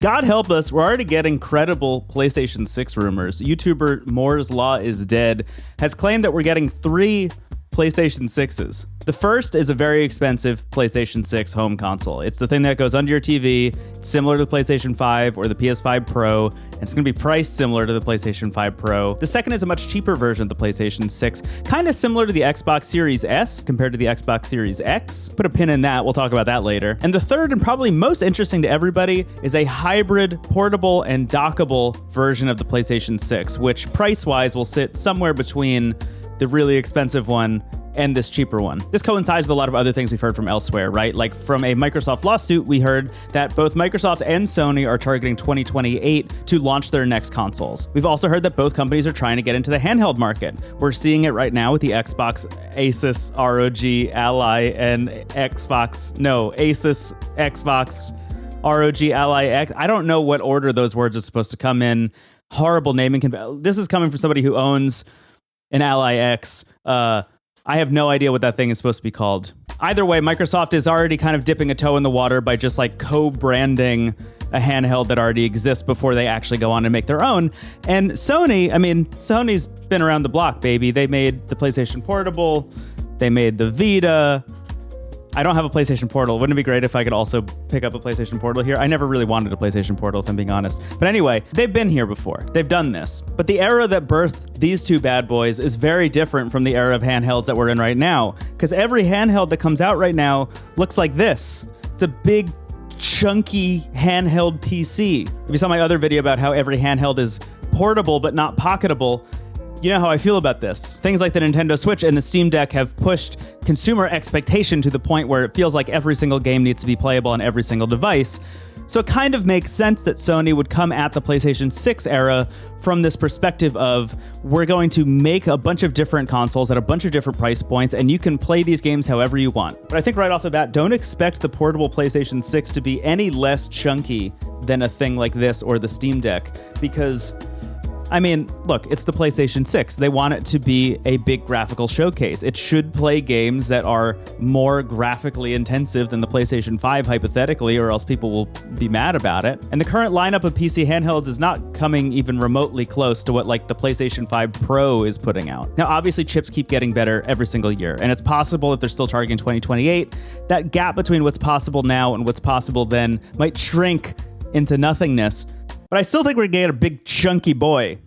God help us, we're already getting credible PlayStation 6 rumors. YouTuber Moore's Law is Dead has claimed that we're getting 3 PlayStation 6s. The first is a very expensive PlayStation 6 home console. It's the thing that goes under your TV. It's similar to the PlayStation 5 or the PS5 Pro, and it's going to be priced similar to the PlayStation 5 Pro. The second is a much cheaper version of the PlayStation 6, kind of similar to the Xbox Series S compared to the Xbox Series X. Put a pin in that, we'll talk about that later. And the third, and probably most interesting to everybody, is a hybrid, portable, and dockable version of the PlayStation 6, which price-wise will sit somewhere between the really expensive one and this cheaper one. This coincides with a lot of other things we've heard from elsewhere, right? Like from a Microsoft lawsuit, we heard that both Microsoft and Sony are targeting 2028 to launch their next consoles. We've also heard that both companies are trying to get into the handheld market. We're seeing it right now with the Xbox Asus ROG Ally and Asus Xbox ROG Ally X. I don't know what order those words are supposed to come in. Horrible naming. This is coming from somebody who owns an Ally X. I have no idea what that thing is supposed to be called. Either way, Microsoft is already kind of dipping a toe in the water by just like co-branding a handheld that already exists before they actually go on and make their own. And Sony's been around the block, baby. They made the PlayStation Portable. They made the Vita. I don't have a PlayStation Portal. Wouldn't it be great if I could also pick up a PlayStation Portal here? I never really wanted a PlayStation Portal, if I'm being honest. But anyway, they've been here before. They've done this. But the era that birthed these two bad boys is very different from the era of handhelds that we're in right now. Because every handheld that comes out right now looks like this. It's a big, chunky handheld PC. If you saw my other video about how every handheld is portable but not pocketable, you know how I feel about this. Things like the Nintendo Switch and the Steam Deck have pushed consumer expectation to the point where it feels like every single game needs to be playable on every single device. So it kind of makes sense that Sony would come at the PlayStation 6 era from this perspective of, we're going to make a bunch of different consoles at a bunch of different price points, and you can play these games however you want. But I think right off the bat, don't expect the portable PlayStation 6 to be any less chunky than a thing like this or the Steam Deck, because look, it's the PlayStation 6. They want it to be a big graphical showcase. It should play games that are more graphically intensive than the PlayStation 5, hypothetically, or else people will be mad about it. And the current lineup of PC handhelds is not coming even remotely close to what like the PlayStation 5 Pro is putting out. Now, obviously, chips keep getting better every single year, and it's possible if they're still targeting 2028, that gap between what's possible now and what's possible then might shrink into nothingness. But I still think we're going to get a big chunky boy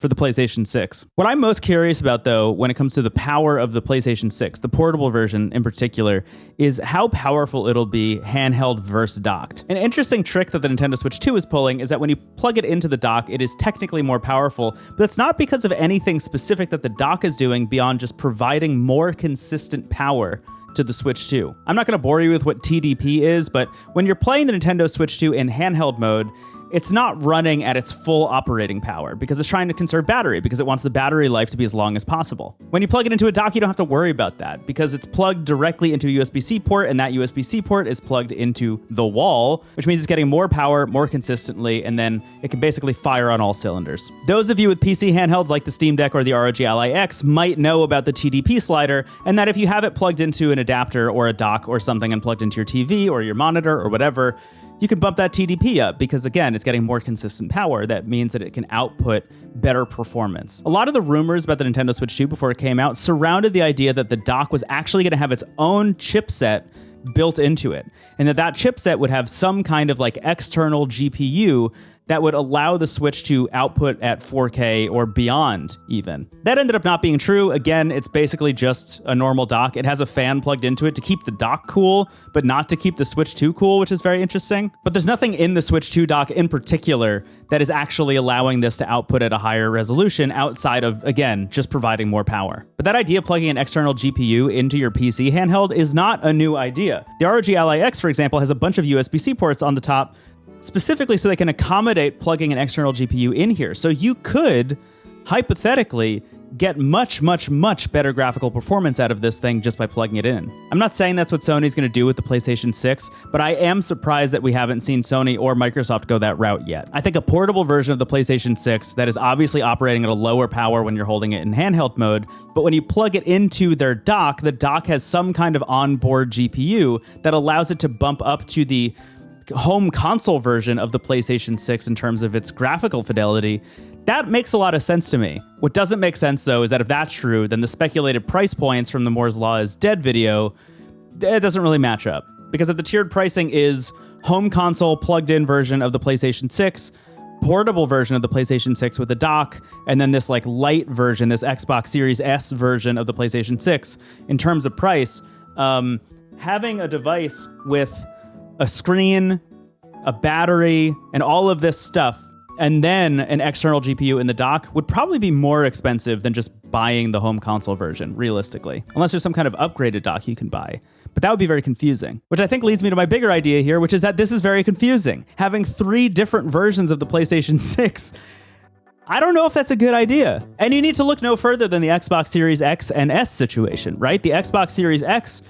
for the PlayStation 6. What I'm most curious about, though, when it comes to the power of the PlayStation 6, the portable version in particular, is how powerful it'll be handheld versus docked. An interesting trick that the Nintendo Switch 2 is pulling is that when you plug it into the dock, it is technically more powerful, but that's not because of anything specific that the dock is doing beyond just providing more consistent power to the Switch 2. I'm not going to bore you with what TDP is, but when you're playing the Nintendo Switch 2 in handheld mode, it's not running at its full operating power because it's trying to conserve battery, because it wants the battery life to be as long as possible. When you plug it into a dock, you don't have to worry about that because it's plugged directly into a USB-C port, and that USB-C port is plugged into the wall, which means it's getting more power more consistently, and then it can basically fire on all cylinders. Those of you with PC handhelds like the Steam Deck or the ROG Ally X might know about the TDP slider, and that if you have it plugged into an adapter or a dock or something and plugged into your TV or your monitor or whatever, you can bump that TDP up because, again, it's getting more consistent power. That means that it can output better performance. A lot of the rumors about the Nintendo Switch 2 before it came out surrounded the idea that the dock was actually going to have its own chipset built into it, and that chipset would have some kind of like external GPU that would allow the Switch to output at 4K or beyond even. That ended up not being true. Again, it's basically just a normal dock. It has a fan plugged into it to keep the dock cool, but not to keep the Switch 2 cool, which is very interesting. But there's nothing in the Switch 2 dock in particular that is actually allowing this to output at a higher resolution outside of, again, just providing more power. But that idea of plugging an external GPU into your PC handheld is not a new idea. The ROG Ally X, for example, has a bunch of USB-C ports on the top, specifically so they can accommodate plugging an external GPU in here. So you could, hypothetically, get much, much, much better graphical performance out of this thing just by plugging it in. I'm not saying that's what Sony's going to do with the PlayStation 6, but I am surprised that we haven't seen Sony or Microsoft go that route yet. I think a portable version of the PlayStation 6 that is obviously operating at a lower power when you're holding it in handheld mode, but when you plug it into their dock, the dock has some kind of onboard GPU that allows it to bump up to the home console version of the PlayStation 6 in terms of its graphical fidelity, that makes a lot of sense to me. What doesn't make sense, though, is that if that's true, then the speculated price points from the Moore's Law is Dead video, it doesn't really match up. Because if the tiered pricing is home console plugged-in version of the PlayStation 6, portable version of the PlayStation 6 with a dock, and then this like light version, this Xbox Series S version of the PlayStation 6, in terms of price, having a device with a screen, a battery, and all of this stuff, and then an external GPU in the dock would probably be more expensive than just buying the home console version, realistically. Unless there's some kind of upgraded dock you can buy. But that would be very confusing. Which I think leads me to my bigger idea here, which is that this is very confusing. Having 3 different versions of the PlayStation 6, I don't know if that's a good idea. And you need to look no further than the Xbox Series X and S situation, right? The Xbox Series X,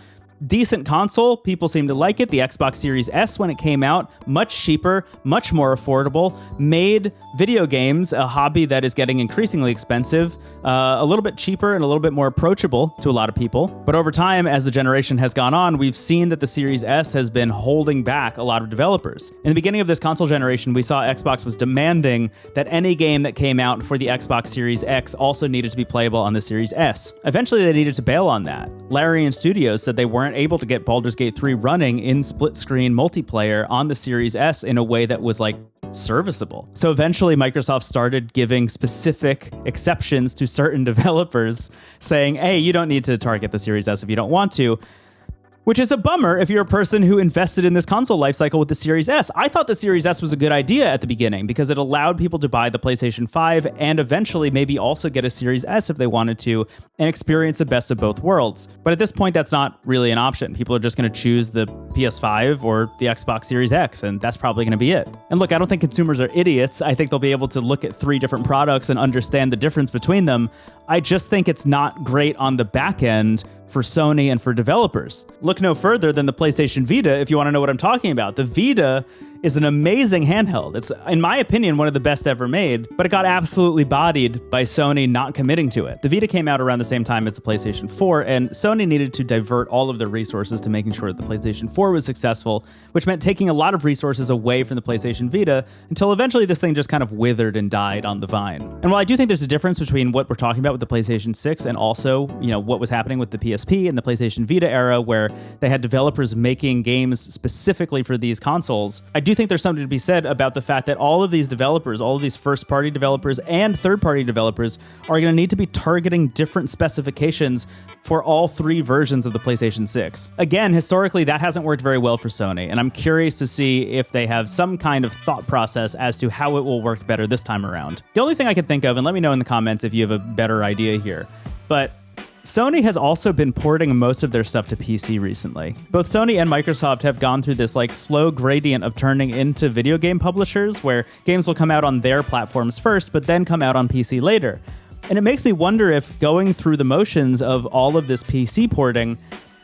decent console, people seem to like it. The Xbox Series S, when it came out, much cheaper, much more affordable, made video games a hobby that is getting increasingly expensive, a little bit cheaper and a little bit more approachable to a lot of people. But over time, as the generation has gone on, we've seen that the Series S has been holding back a lot of developers. In the beginning of this console generation, we saw Xbox was demanding that any game that came out for the Xbox Series X also needed to be playable on the Series S. Eventually, they needed to bail on that. Larian Studios said they weren't able to get Baldur's Gate 3 running in split-screen multiplayer on the Series S in a way that was like serviceable. So eventually Microsoft started giving specific exceptions to certain developers saying, hey, you don't need to target the Series S if you don't want to. Which is a bummer if you're a person who invested in this console lifecycle with the Series S. I thought the Series S was a good idea at the beginning because it allowed people to buy the PlayStation 5 and eventually maybe also get a Series S if they wanted to and experience the best of both worlds. But at this point, that's not really an option. People are just going to choose the PS5 or the Xbox Series X, and that's probably going to be it. And look, I don't think consumers are idiots. I think they'll be able to look at 3 different products and understand the difference between them. I just think it's not great on the back end for Sony and for developers. Look no further than the PlayStation Vita if you want to know what I'm talking about. The Vita is an amazing handheld. It's, in my opinion, one of the best ever made, but it got absolutely bodied by Sony not committing to it. The Vita came out around the same time as the PlayStation 4, and Sony needed to divert all of their resources to making sure that the PlayStation 4 was successful, which meant taking a lot of resources away from the PlayStation Vita until eventually this thing just kind of withered and died on the vine. And while I do think there's a difference between what we're talking about with the PlayStation 6 and also, what was happening with the PSP and the PlayStation Vita era where they had developers making games specifically for these consoles, I do think there's something to be said about the fact that all of these developers, all of these first-party developers and third-party developers are going to need to be targeting different specifications for all 3 versions of the PlayStation 6. Again, historically, that hasn't worked very well for Sony, and I'm curious to see if they have some kind of thought process as to how it will work better this time around. The only thing I can think of, and let me know in the comments if you have a better idea here, but Sony has also been porting most of their stuff to PC recently. Both Sony and Microsoft have gone through this slow gradient of turning into video game publishers where games will come out on their platforms first, but then come out on PC later. And it makes me wonder if going through the motions of all of this PC porting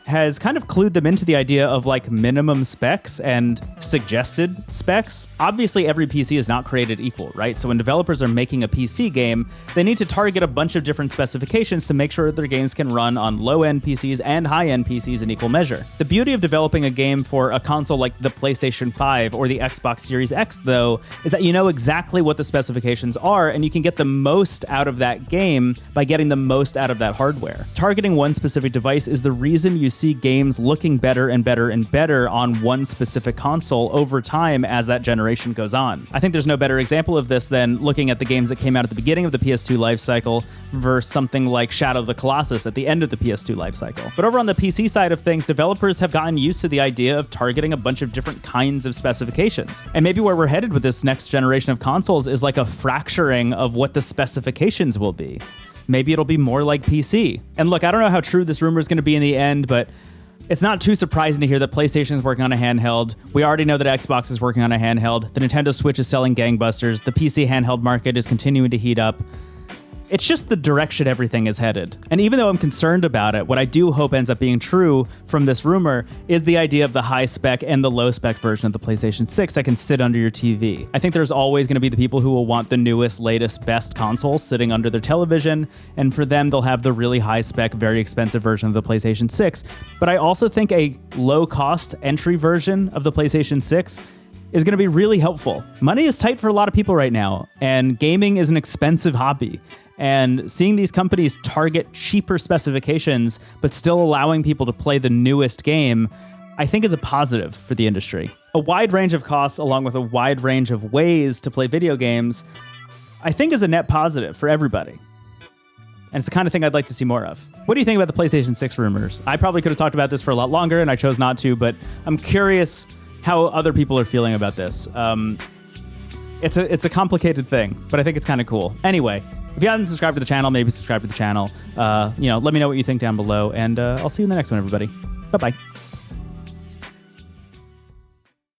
has kind of clued them into the idea of minimum specs and suggested specs. Obviously, every PC is not created equal, right? So when developers are making a PC game, they need to target a bunch of different specifications to make sure that their games can run on low-end PCs and high-end PCs in equal measure. The beauty of developing a game for a console like the PlayStation 5 or the Xbox Series X, though, is that you know exactly what the specifications are and you can get the most out of that game by getting the most out of that hardware. Targeting one specific device is the reason you see games looking better and better and better on one specific console over time as that generation goes on. I think there's no better example of this than looking at the games that came out at the beginning of the PS2 lifecycle versus something like Shadow of the Colossus at the end of the PS2 lifecycle. But over on the PC side of things, developers have gotten used to the idea of targeting a bunch of different kinds of specifications. And maybe where we're headed with this next generation of consoles is like a fracturing of what the specifications will be. Maybe it'll be more like PC. And look, I don't know how true this rumor is going to be in the end, but it's not too surprising to hear that PlayStation is working on a handheld. We already know that Xbox is working on a handheld. The Nintendo Switch is selling gangbusters. The PC handheld market is continuing to heat up. It's just the direction everything is headed. And even though I'm concerned about it, what I do hope ends up being true from this rumor is the idea of the high spec and the low spec version of the PlayStation 6 that can sit under your TV. I think there's always going to be the people who will want the newest, latest, best console sitting under their television, and for them, they'll have the really high spec, very expensive version of the PlayStation 6. But I also think a low cost entry version of the PlayStation 6 is going to be really helpful. Money is tight for a lot of people right now, and gaming is an expensive hobby. And seeing these companies target cheaper specifications, but still allowing people to play the newest game, I think is a positive for the industry. A wide range of costs, along with a wide range of ways to play video games, I think is a net positive for everybody. And it's the kind of thing I'd like to see more of. What do you think about the PlayStation 6 rumors? I probably could have talked about this for a lot longer, and I chose not to, but I'm curious how other people are feeling about this. It's a complicated thing, but I think it's kind of cool. Anyway, if you haven't subscribed to the channel, maybe subscribe to the channel. Let me know what you think down below, and I'll see you in the next one, everybody. Bye-bye.